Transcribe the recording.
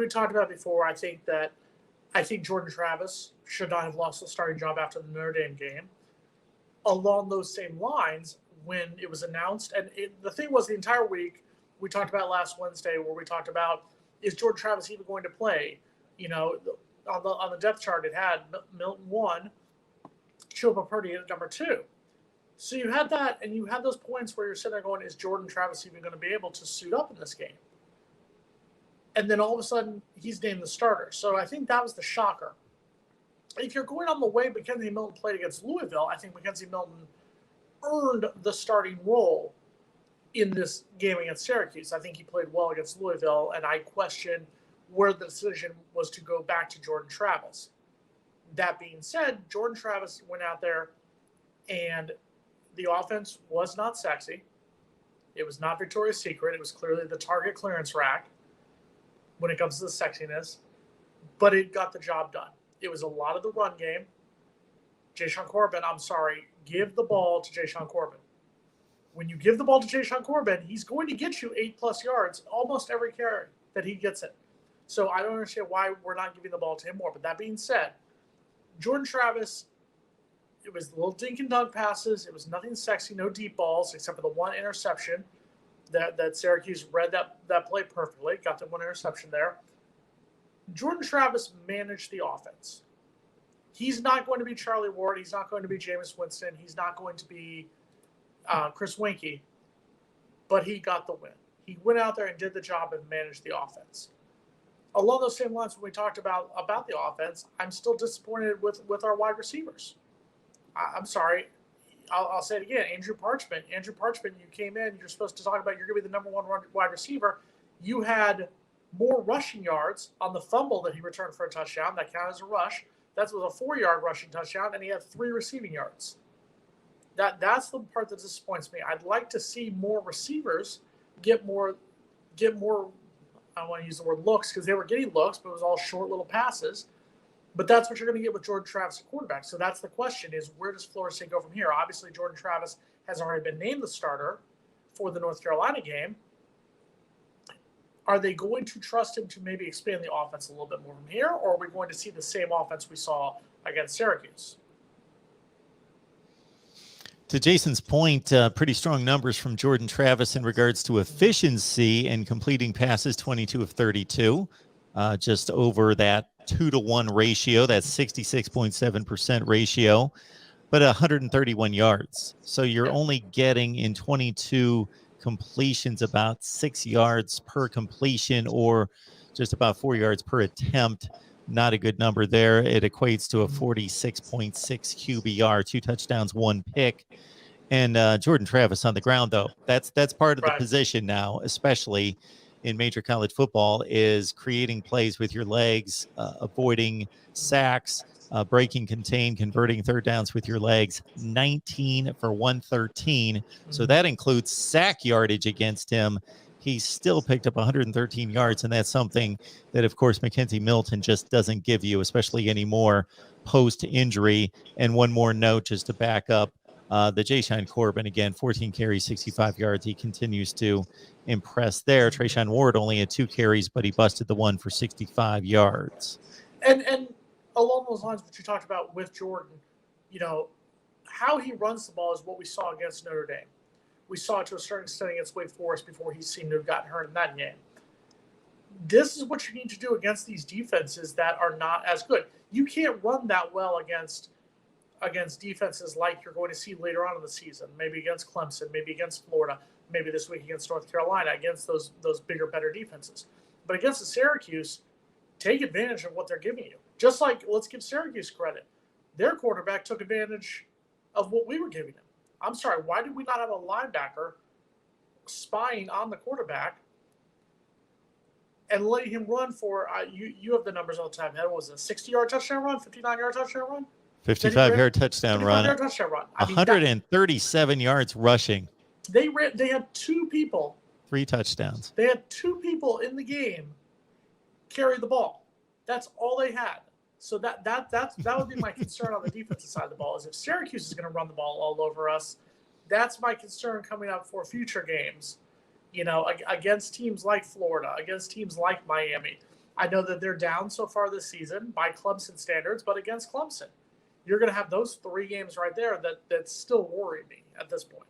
we talked about before, I think Jordan Travis should not have lost the starting job after the Notre Dame game. Along those same lines, when it was announced, and the thing was the entire week, we talked about last Wednesday where we talked about, is Jordan Travis even going to play? On the depth chart, it had Milton 1, Chilpa Purdy at number 2. So you had that, and you had those points where you're sitting there going, is Jordan Travis even going to be able to suit up in this game? And then all of a sudden, he's named the starter. So I think that was the shocker. If you're going on the way Mackenzie Milton played against Louisville, I think Mackenzie Milton earned the starting role in this game against Syracuse. I think he played well against Louisville, and I question where the decision was to go back to Jordan Travis. That being said, Jordan Travis went out there, and the offense was not sexy. It was not Victoria's Secret. It was clearly the target clearance rack when it comes to the sexiness, but it got the job done. It was a lot of the run game. Jashaun Corbin, I'm sorry, give the ball to Jashaun Corbin. When you give the ball to Jashaun Corbin, he's going to get you 8+ yards almost every carry that he gets it. So I don't understand why we're not giving the ball to him more. But that being said, Jordan Travis, it was little dink and dunk passes. It was nothing sexy, no deep balls, except for the one interception that Syracuse read that play perfectly, got the one interception there. Jordan Travis managed the offense. He's not going to be Charlie Ward. He's not going to be Jameis Winston. He's not going to be Chris Weinke, but he got the win. He went out there and did the job and managed the offense. Along those same lines, when we talked about the offense, I'm still disappointed with our wide receivers. I'm sorry. I'll say it again. Andrew Parchment, you came in. You're supposed to talk about you're going to be the number one wide receiver. You had more rushing yards on the fumble that he returned for a touchdown. That counted as a rush. That was a 4-yard rushing touchdown, and he had 3 receiving yards. That's the part that disappoints me. I'd like to see more receivers get more. I don't want to use the word looks because they were getting looks, but it was all short little passes. But that's what you're going to get with Jordan Travis at quarterback. So that's the question: is where does Florida State go from here? Obviously, Jordan Travis has already been named the starter for the North Carolina game. Are they going to trust him to maybe expand the offense a little bit more from here, or are we going to see the same offense we saw against Syracuse? To Jason's point, pretty strong numbers from Jordan Travis in regards to efficiency and completing passes, 22 of 32, just over that 2-to-1 ratio, that 66.7% ratio, but 131 yards. So you're only getting in 22 completions about 6 yards per completion, or just about 4 yards per attempt. Not a good number there. It equates to a 46.6 QBR, 2 touchdowns, 1 pick. And Jordan Travis on the ground, though, that's part of the position now, especially in major college football, is creating plays with your legs, avoiding sacks, breaking, contain, converting third downs with your legs. 19 for 113. So that includes sack yardage against him. He still picked up 113 yards, and that's something that, of course, Mackenzie Milton just doesn't give you, especially anymore post-injury. And one more note just to back up the Jashaun Corbin, again, 14 carries, 65 yards. He continues to impress there. Treshaun Ward only had 2 carries, but he busted the one for 65 yards. And along those lines, what you talked about with Jordan, how he runs the ball is what we saw against Notre Dame. We saw it to a certain extent against Wake Forest before he seemed to have gotten hurt in that game. This is what you need to do against these defenses that are not as good. You can't run that well against defenses like you're going to see later on in the season, maybe against Clemson, maybe against Florida, maybe this week against North Carolina, against those bigger, better defenses. But against the Syracuse, take advantage of what they're giving you. Just like, let's give Syracuse credit. Their quarterback took advantage of what we were giving him. I'm sorry, why did we not have a linebacker spying on the quarterback and letting him run for, you have the numbers all the time. That was a 60-yard touchdown run, 59-yard touchdown run? 55-yard touchdown run. 55-yard touchdown run. 137 yards rushing. They had 2 people. 3 touchdowns. They had 2 people in the game carry the ball. That's all they had. So that would be my concern on the defensive side of the ball, is if Syracuse is going to run the ball all over us, that's my concern coming up for future games, against teams like Florida, against teams like Miami. I know that they're down so far this season by Clemson standards, but against Clemson, you're going to have those 3 games right there that still worry me at this point.